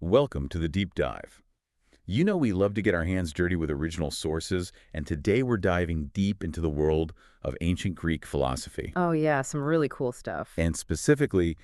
Welcome to the Deep Dive. You know we love to get our hands dirty with original sources, and today we're diving deep into the world of ancient Greek philosophy. Oh, yeah, some really cool stuff. And specifically,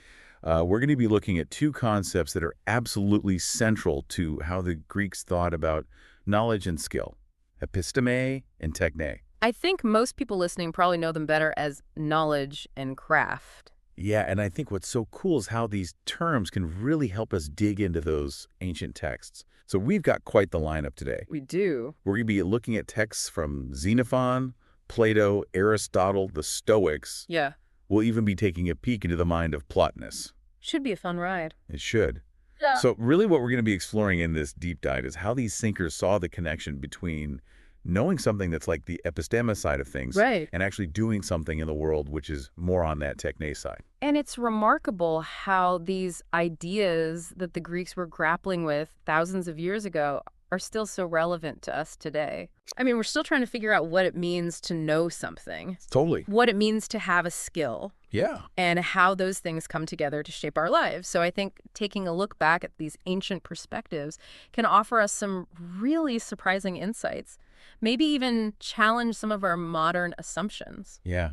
we're going to be looking at two concepts that are absolutely central to how the Greeks thought about knowledge and skill: episteme and techne. I think most people listening probably know them better as knowledge and craft. Yeah, and I think what's so cool is how these terms can really help us dig into those ancient texts. So we've got quite the lineup today. We do. We're going to be looking at texts from Xenophon, Plato, Aristotle, the Stoics. Yeah. We'll even be taking a peek into the mind of Plotinus. Should be a fun ride. It should. Yeah. So really what we're going to be exploring in this deep dive is how these thinkers saw the connection between knowing something that's like the episteme side of things Right. and actually doing something in the world which is more on that techne side. And it's remarkable how these ideas that the Greeks were grappling with thousands of years ago are still so relevant to us today. I mean, we're still trying to figure out what it means to know something, Totally. what it means to have a skill, Yeah. and how those things come together to shape our lives. So I think taking a look back at these ancient perspectives can offer us some really surprising insights, maybe even challenge some of our modern assumptions. Yeah,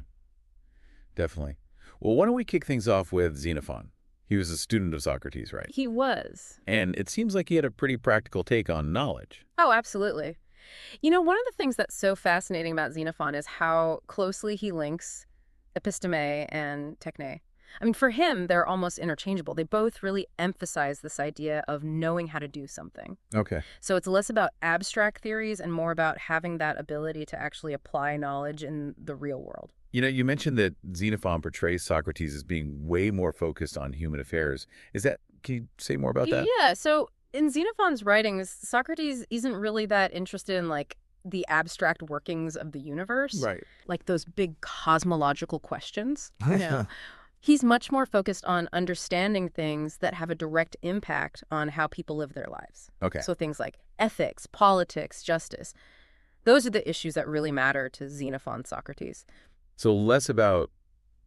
definitely. Well, why don't we kick things off with Xenophon? He was a student of Socrates, right? He was. And it seems like he had a pretty practical take on knowledge. Oh, absolutely. You know, one of the things that's so fascinating about Xenophon is how closely he links episteme and techne. I mean, for him, they're almost interchangeable. They both really emphasize this idea of knowing how to do something. Okay. So it's less about abstract theories and more about having that ability to actually apply knowledge in the real world. You know, you mentioned that Xenophon portrays Socrates as being way more focused on human affairs. Can you say more about that? Yeah, so in Xenophon's writings, Socrates isn't really that interested in the abstract workings of the universe, Right. like those big cosmological questions. He's much more focused on understanding things that have a direct impact on how people live their lives. Okay. So things like ethics, politics, justice. Those are the issues that really matter to Xenophon Socrates. So less about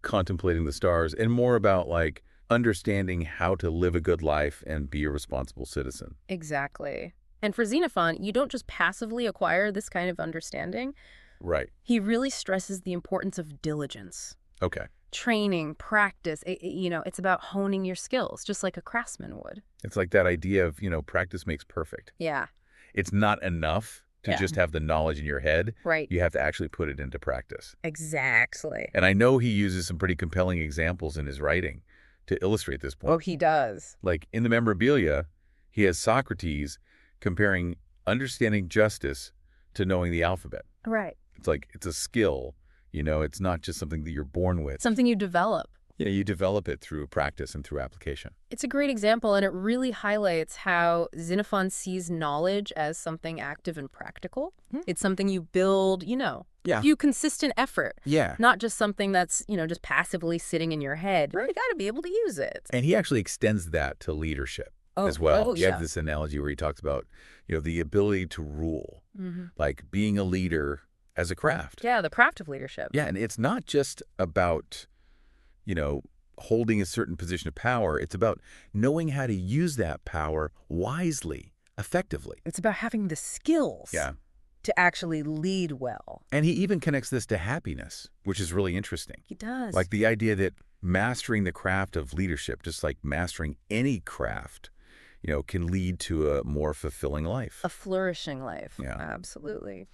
contemplating the stars and more about like understanding how to live a good life and be a responsible citizen. Exactly. And for Xenophon, you don't just passively acquire this kind of understanding. Right. He really stresses the importance of diligence, Okay. training, practice. It's about honing your skills, just like a craftsman would. It's like that idea of, practice makes perfect. Yeah, It's not enough to Yeah. just have the knowledge in your head. right. You have to actually put it into practice. Exactly. And I know he uses some pretty compelling examples in his writing to illustrate this point. Oh, he does. Like in the memorabilia, he has Socrates comparing understanding justice to knowing the alphabet. Right. It's like it's a skill, it's not just something that you're born with. Something you develop. Yeah, you develop it through practice and through application. It's a great example, and it really highlights how Xenophon sees knowledge as something active and practical. It's something you build, Yeah. through consistent effort, Yeah. not just something that's, just passively sitting in your head. Right. You got to be able to use it. And he actually extends that to leadership Oh, as well. oh, You yeah. have this analogy where he talks about, the ability to rule, like being a leader as a craft. Yeah, the craft of leadership. Yeah, and it's not just about, holding a certain position of power. It's about knowing how to use that power wisely, effectively. It's about having the skills Yeah. to actually lead well. And he even connects this to happiness, which is really interesting. He does. Like the idea that mastering the craft of leadership, just like mastering any craft, can lead to a more fulfilling life. a flourishing life. Yeah. Absolutely.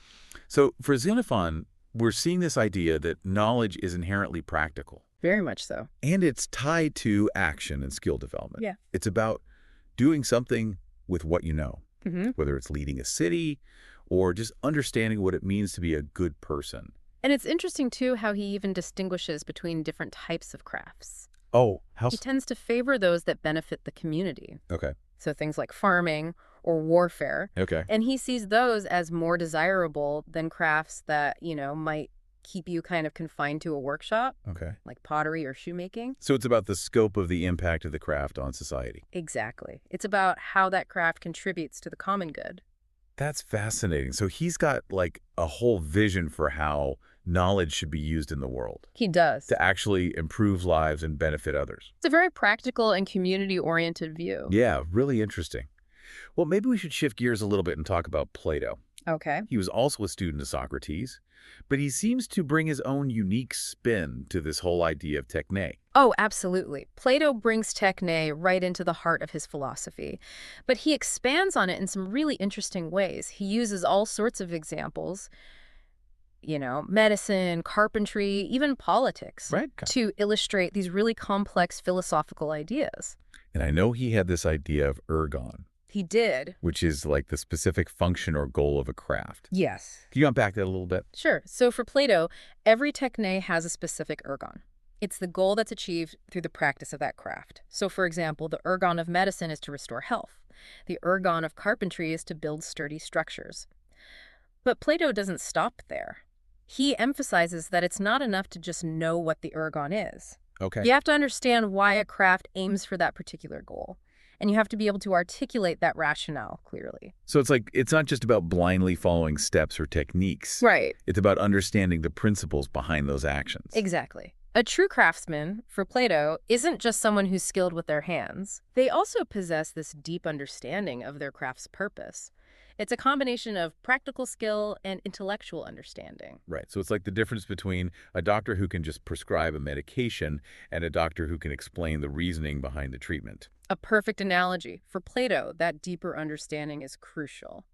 So for Xenophon, we're seeing this idea that knowledge is inherently practical. Very much so. And it's tied to action and skill development. Yeah. It's about doing something with what you know, Mm-hmm. whether it's leading a city or just understanding what it means to be a good person. And it's interesting, too, how he even distinguishes between different types of crafts. Oh, how... He tends to favor those that benefit the community. Okay. So things like farming or warfare. Okay. And he sees those as more desirable than crafts that, might keep you kind of confined to a workshop, Okay. like pottery or shoemaking. So it's about the scope of the impact of the craft on society. Exactly. It's about how that craft contributes to the common good. That's fascinating. So he's got like a whole vision for how knowledge should be used in the world He does. to actually improve lives and benefit others. It's a very practical and community-oriented view. Yeah, really interesting. Well, maybe we should shift gears a little bit and talk about Plato. Okay. He was also a student of Socrates, but he seems to bring his own unique spin to this whole idea of techne. Oh, absolutely. Plato brings techne right into the heart of his philosophy, but he expands on it in some really interesting ways. He uses all sorts of examples, medicine, carpentry, even politics, Right. to illustrate these really complex philosophical ideas. And I know he had this idea of ergon, He did. which is like the specific function or goal of a craft. Yes. Can you unpack that a little bit? Sure. So for Plato, every techne has a specific ergon. It's the goal that's achieved through the practice of that craft. So for example, the ergon of medicine is to restore health. The ergon of carpentry is to build sturdy structures. But Plato doesn't stop there. He emphasizes that it's not enough to just know what the ergon is. Okay. You have to understand why a craft aims for that particular goal. And you have to be able to articulate that rationale clearly. So it's not just about blindly following steps or techniques. Right. It's about understanding the principles behind those actions. Exactly. A true craftsman, for Plato, isn't just someone who's skilled with their hands. They also possess this deep understanding of their craft's purpose. It's a combination of practical skill and intellectual understanding. Right. So it's like the difference between a doctor who can just prescribe a medication and a doctor who can explain the reasoning behind the treatment. A perfect analogy. For Plato, that deeper understanding is crucial.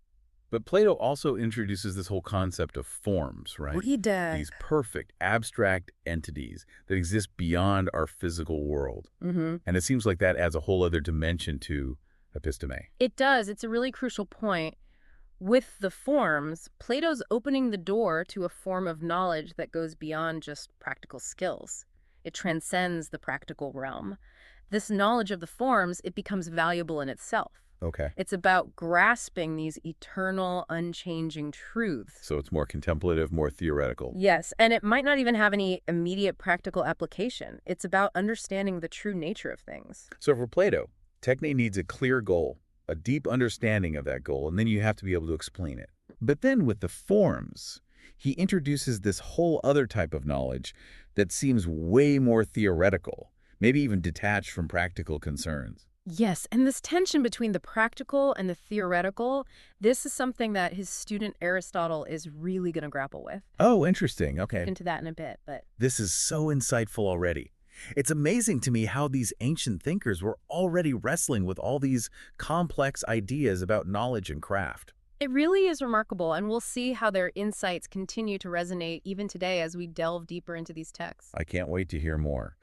But Plato also introduces this whole concept of forms, right? He did. These perfect, abstract entities that exist beyond our physical world. Mm-hmm. And it seems like that adds a whole other dimension to episteme. It does. It's a really crucial point. With the forms, Plato's opening the door to a form of knowledge that goes beyond just practical skills. It transcends the practical realm. This knowledge of the forms, it becomes valuable in itself. Okay. It's about grasping these eternal, unchanging truths. So it's more contemplative, more theoretical. Yes, and it might not even have any immediate practical application. It's about understanding the true nature of things. So for Plato, techne needs a clear goal, a deep understanding of that goal, and then you have to be able to explain it. But then with the forms, he introduces this whole other type of knowledge that seems way more theoretical, maybe even detached from practical concerns. Yes, and this tension between the practical and the theoretical, this is something that his student Aristotle is really going to grapple with. Oh, interesting. Okay. Get into that in a bit, but This is so insightful already. It's amazing to me how these ancient thinkers were already wrestling with all these complex ideas about knowledge and craft. it really is remarkable, and we'll see how their insights continue to resonate even today as we delve deeper into these texts. I can't wait to hear more.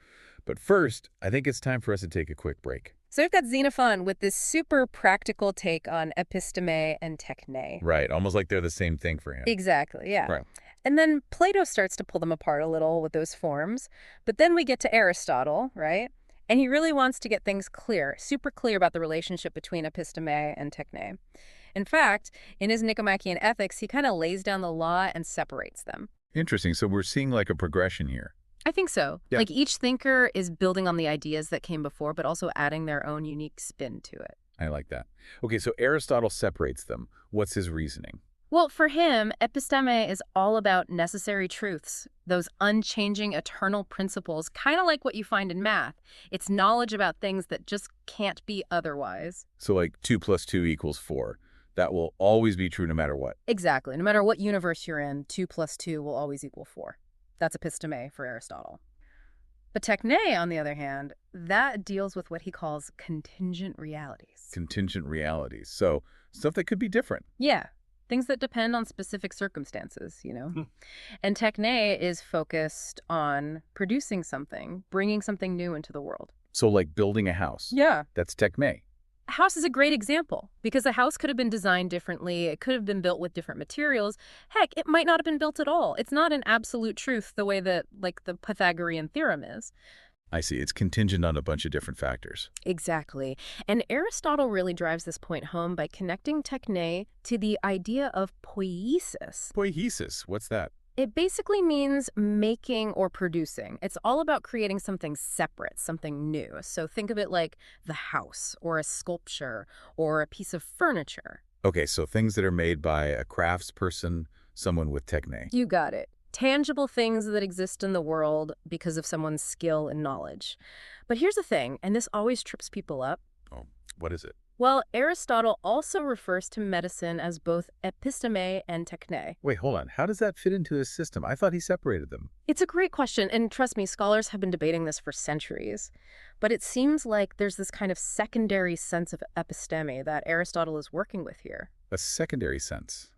But first, I think it's time for us to take a quick break. So we've got Xenophon with this super practical take on episteme and techne. Right, almost like they're the same thing for him. Exactly, yeah. Right. And then Plato starts to pull them apart a little with those forms. But then we get to Aristotle, right? And he really wants to get things clear, super clear about the relationship between episteme and techne. In fact, in his Nicomachean Ethics, he kind of lays down the law and separates them. Interesting. So we're seeing like a progression here. I think so. Yeah. Like each thinker is building on the ideas that came before, but also adding their own unique spin to it. I like that. Okay, so Aristotle separates them. What's his reasoning? Well, for him, episteme is all about necessary truths, those unchanging eternal principles, kind of like what you find in math. It's knowledge about things that just can't be otherwise. So like 2 + 2 = 4. That will always be true no matter what. Exactly. No matter what universe you're in, 2 + 2 will always equal 4. That's episteme for Aristotle. But techne, on the other hand, that deals with what he calls contingent realities. Contingent realities. So stuff that could be different. Yeah. Things that depend on specific circumstances. And techne is focused on producing something, bringing something new into the world. So like building a house. Yeah. That's techne. A house is a great example because a house could have been designed differently. It could have been built with different materials. Heck, it might not have been built at all. It's not an absolute truth the way that, like, the Pythagorean theorem is. I see. It's contingent on a bunch of different factors. Exactly. And Aristotle really drives this point home by connecting techne to the idea of poiesis. Poiesis. What's that? It basically means making or producing. It's all about creating something separate, something new. So think of it like the house or a sculpture or a piece of furniture. Okay, so things that are made by a craftsperson, someone with techne. You got it. tangible things that exist in the world because of someone's skill and knowledge. But here's the thing, and this always trips people up. Oh, what is it? Well, Aristotle also refers to medicine as both episteme and techne. Wait, hold on. How does that fit into his system? I thought he separated them. It's a great question, and trust me, scholars have been debating this for centuries. But it seems like there's this kind of secondary sense of episteme that Aristotle is working with here. A secondary sense.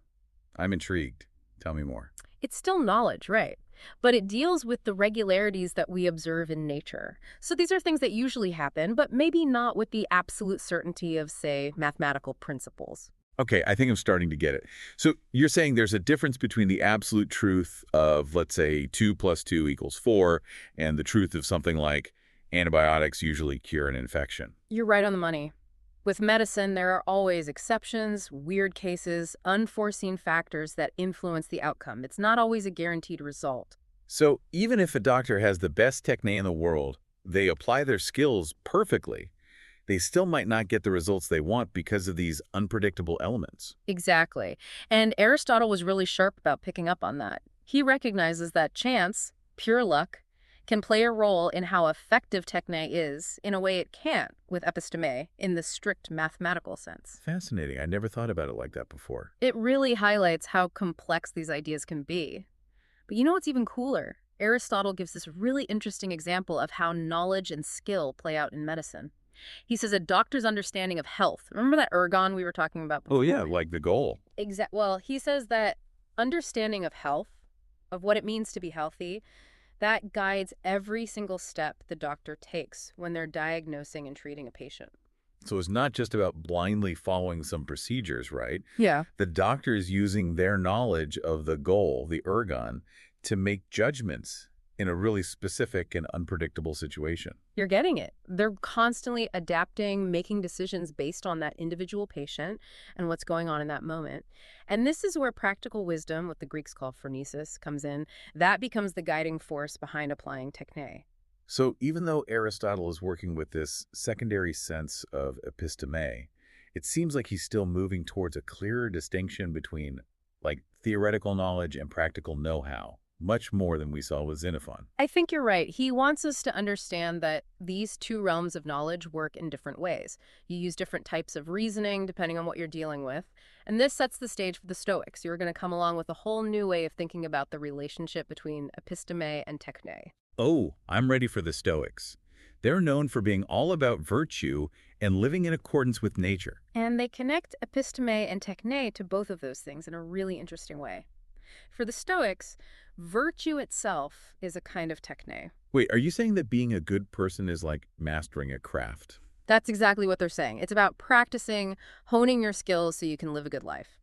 I'm intrigued. Tell me more. It's still knowledge, right? But it deals with the regularities that we observe in nature. So these are things that usually happen, but maybe not with the absolute certainty of, say, mathematical principles. Okay, I think I'm starting to get it. So you're saying there's a difference between the absolute truth of, let's say, 2 plus 2 equals 4, and the truth of something like antibiotics usually cure an infection. You're right on the money. With medicine, there are always exceptions, weird cases, unforeseen factors that influence the outcome. It's not always a guaranteed result. So even if a doctor has the best technique in the world, they apply their skills perfectly, they still might not get the results they want because of these unpredictable elements. Exactly. And Aristotle was really sharp about picking up on that. He recognizes that chance, pure luck, can play a role in how effective techne is in a way it can't with episteme in the strict mathematical sense. Fascinating. I never thought about it like that before. It really highlights how complex these ideas can be. But you know what's even cooler? Aristotle gives this really interesting example of how knowledge and skill play out in medicine. He says a doctor's understanding of health. Remember that ergon we were talking about before? Oh yeah, like the goal. Well, he says that understanding of health, of what it means to be healthy, that guides every single step the doctor takes when they're diagnosing and treating a patient. So it's not just about blindly following some procedures, right? Yeah. The doctor is using their knowledge of the goal, the ergon, to make judgments in a really specific and unpredictable situation. You're getting it. They're constantly adapting, making decisions based on that individual patient and what's going on in that moment. And this is where practical wisdom, what the Greeks call phronesis, comes in. That becomes the guiding force behind applying techne. So even though Aristotle is working with this secondary sense of episteme, it seems like he's still moving towards a clearer distinction between, like, theoretical knowledge and practical know-how, much more than we saw with Xenophon. I think you're right. He wants us to understand that these two realms of knowledge work in different ways. You use different types of reasoning depending on what you're dealing with. And this sets the stage for the Stoics. You're going to come along with a whole new way of thinking about the relationship between episteme and techne. Oh, I'm ready for the Stoics. They're known for being all about virtue and living in accordance with nature. And they connect episteme and techne to both of those things in a really interesting way. For the Stoics, virtue itself is a kind of techne. Wait, are you saying that being a good person is like mastering a craft? That's exactly what they're saying. It's about practicing, honing your skills so you can live a good life.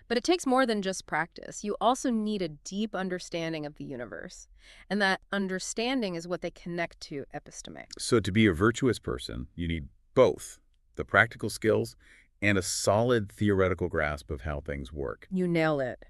But it takes more than just practice. You also need a deep understanding of the universe. And that understanding is what they connect to episteme. So to be a virtuous person, you need both the practical skills and a solid theoretical grasp of how things work. You nail it.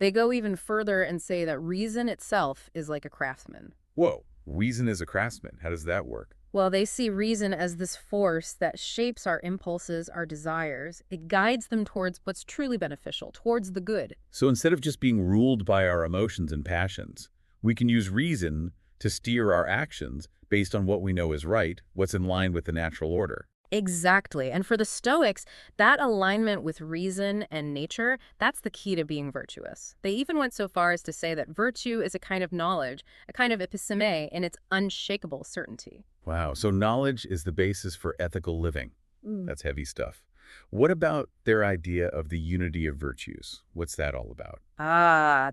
They go even further and say that reason itself is like a craftsman. Whoa, reason is a craftsman. How does that work? Well, they see reason as this force that shapes our impulses, our desires. It guides them towards what's truly beneficial, towards the good. So instead of just being ruled by our emotions and passions, we can use reason to steer our actions based on what we know is right, what's in line with the natural order. Exactly. And for the Stoics, that alignment with reason and nature, that's the key to being virtuous. They even went so far as to say that virtue is a kind of knowledge, a kind of episteme in its unshakable certainty. Wow, so knowledge is the basis for ethical living. Mm. That's heavy stuff. What about their idea of the unity of virtues? What's that all about?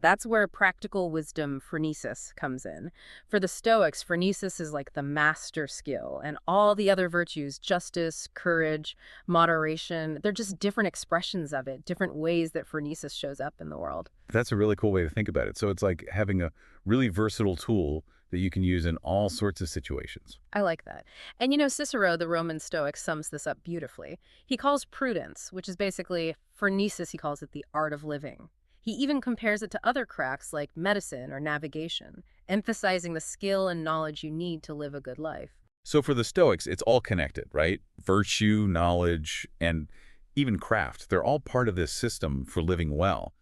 That's where practical wisdom, phronesis, comes in. For the Stoics, phronesis is like the master skill, and all the other virtues, justice, courage, moderation, they're just different expressions of it, different ways that phronesis shows up in the world. That's a really cool way to think about it. So it's like having a really versatile tool that you can use in all sorts of situations. I like that. And you know, Cicero, the Roman Stoic, sums this up beautifully. He calls prudence, which is basically phronesis, he calls it the art of living. He even compares it to other crafts like medicine or navigation, emphasizing the skill and knowledge you need to live a good life. So for the Stoics, it's all connected, right? Virtue, knowledge, and even craft. They're all part of this system for living well.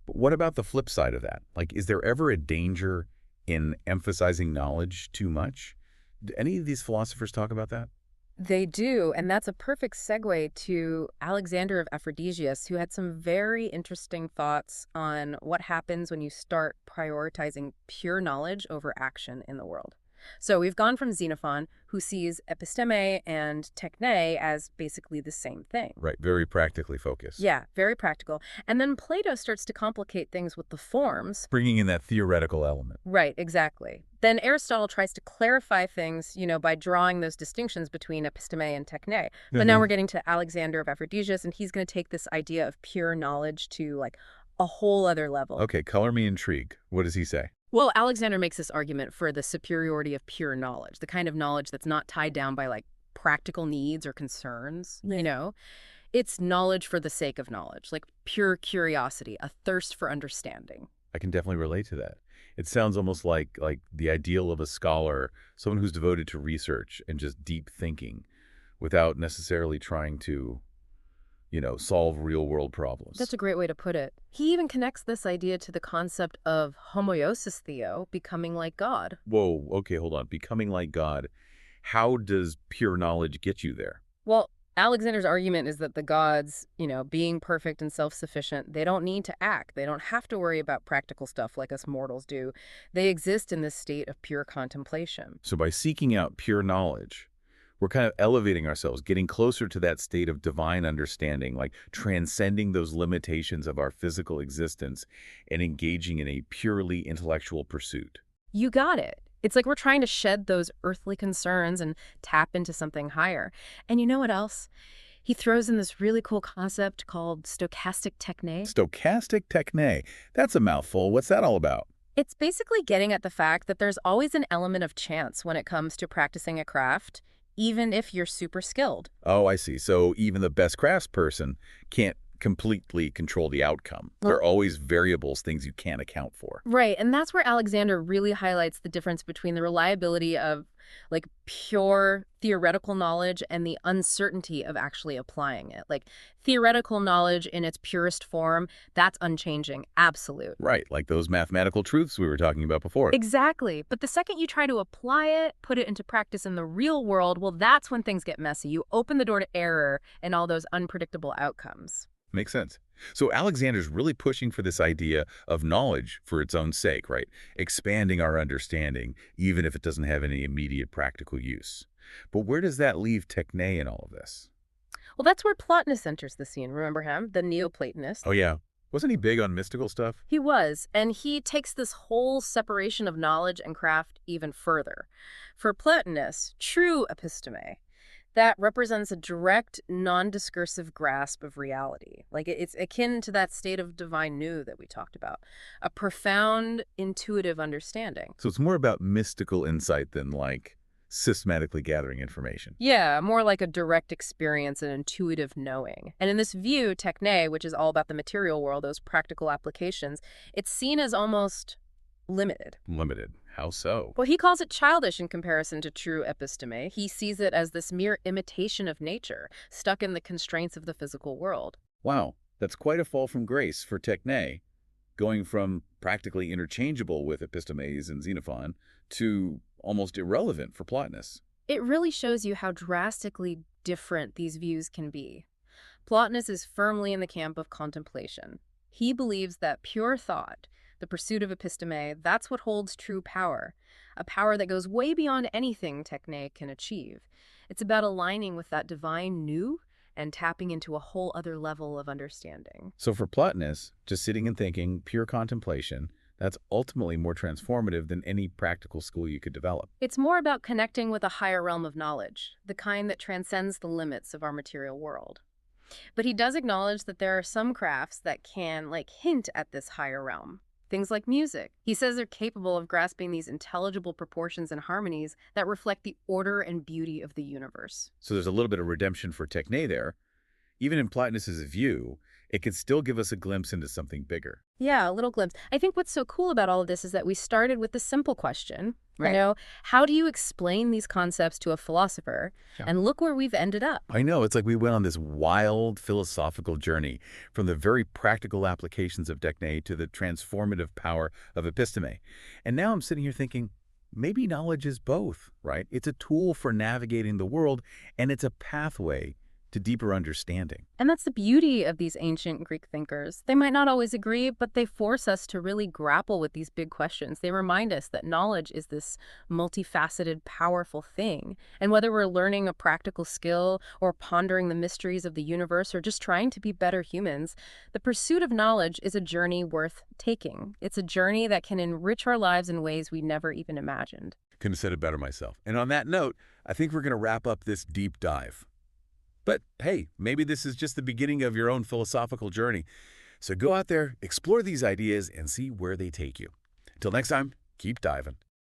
But what about the flip side of that? Like, is there ever a danger in emphasizing knowledge too much? Do any of these philosophers talk about that? They do, and that's a perfect segue to Alexander of Ephrodisius, who had some very interesting thoughts on what happens when you start prioritizing pure knowledge over action in the world. So we've gone from Xenophon, who sees episteme and techne as basically the same thing. Right, very practically focused. Yeah, very practical. And then Plato starts to complicate things with the forms. Bringing in that theoretical element. Right, exactly. Then Aristotle tries to clarify things, by drawing those distinctions between episteme and techne. But now we're getting to Alexander of Ephrodisius, and he's going to take this idea of pure knowledge to like a whole other level. Okay, color me intrigued. What does he say? Well, Alexander makes this argument for the superiority of pure knowledge, the kind of knowledge that's not tied down by like practical needs or concerns. It's knowledge for the sake of knowledge, like pure curiosity, a thirst for understanding. I can definitely relate to that. It sounds almost like the ideal of a scholar, someone who's devoted to research and just deep thinking without necessarily trying to, solve real-world problems. That's a great way to put it. He even connects this idea to the concept of homoiosis theo, becoming like God. Whoa, okay, hold on. Becoming like God. How does pure knowledge get you there? Well, Alexander's argument is that the gods, being perfect and self-sufficient, they don't need to act. They don't have to worry about practical stuff like us mortals do. They exist in this state of pure contemplation. So by seeking out pure knowledge, we're kind of elevating ourselves, getting closer to that state of divine understanding, like transcending those limitations of our physical existence and engaging in a purely intellectual pursuit. You got it. It's like we're trying to shed those earthly concerns and tap into something higher. And you know what else? He throws in this really cool concept called stochastic techne. Stochastic techne. That's a mouthful. What's that all about? It's basically getting at the fact that there's always an element of chance when it comes to practicing a craft, even if you're super skilled. Oh, I see. So even the best craftsperson can't completely control the outcome. There are always variables, things you can't account for. Right, and that's where Alexander really highlights the difference between the reliability of like pure theoretical knowledge and the uncertainty of actually applying it. Like theoretical knowledge in its purest form, that's unchanging, absolute. Right, like those mathematical truths we were talking about before. Exactly. But the second you try to apply it, put it into practice in the real world, well, that's when things get messy. You open the door to error and all those unpredictable outcomes. Makes sense. So Alexander's really pushing for this idea of knowledge for its own sake, right? Expanding our understanding, even if it doesn't have any immediate practical use. But where does that leave Techne in all of this? Well, that's where Plotinus enters the scene. Remember him? The Neoplatonist. Oh, yeah. Wasn't he big on mystical stuff? He was, and he takes this whole separation of knowledge and craft even further. For Plotinus, true episteme, that represents a direct, non-discursive grasp of reality. Like it's akin to that state of divine nous that we talked about, a profound, intuitive understanding. So it's more about mystical insight than like systematically gathering information. Yeah, more like a direct experience and intuitive knowing. And in this view, techne, which is all about the material world, those practical applications, it's seen as almost limited. Limited. How so? Well, he calls it childish in comparison to true episteme. He sees it as this mere imitation of nature, stuck in the constraints of the physical world. Wow, that's quite a fall from grace for Techne, going from practically interchangeable with Epistemes and Xenophon to almost irrelevant for Plotinus. It really shows you how drastically different these views can be. Plotinus is firmly in the camp of contemplation. He believes that pure thought, the pursuit of episteme, that's what holds true power, a power that goes way beyond anything Techne can achieve. It's about aligning with that divine nous and tapping into a whole other level of understanding. So for Plotinus, just sitting and thinking, pure contemplation, that's ultimately more transformative than any practical school you could develop. It's more about connecting with a higher realm of knowledge, the kind that transcends the limits of our material world. But he does acknowledge that there are some crafts that can, hint at this higher realm. Things like music. He says they're capable of grasping these intelligible proportions and harmonies that reflect the order and beauty of the universe. So there's a little bit of redemption for Techne there, Even in Plotinus's view, it could still give us a glimpse into something bigger. Yeah, a little glimpse. I think what's so cool about all of this is that we started with the simple question, Right. how do you explain these concepts to a philosopher? Sure. And look where we've ended up. I know, it's like we went on this wild philosophical journey from the very practical applications of Techne to the transformative power of Episteme. And now I'm sitting here thinking, maybe knowledge is both, right? It's a tool for navigating the world, and it's a pathway to deeper understanding. And that's the beauty of these ancient Greek thinkers. They might not always agree, but they force us to really grapple with these big questions. They remind us that knowledge is this multifaceted, powerful thing. And whether we're learning a practical skill or pondering the mysteries of the universe or just trying to be better humans, the pursuit of knowledge is a journey worth taking. It's a journey that can enrich our lives in ways we never even imagined. Couldn't have said it better myself. And on that note, I think we're going to wrap up this deep dive. But hey, maybe this is just the beginning of your own philosophical journey. So go out there, explore these ideas, and see where they take you. Until next time, keep diving.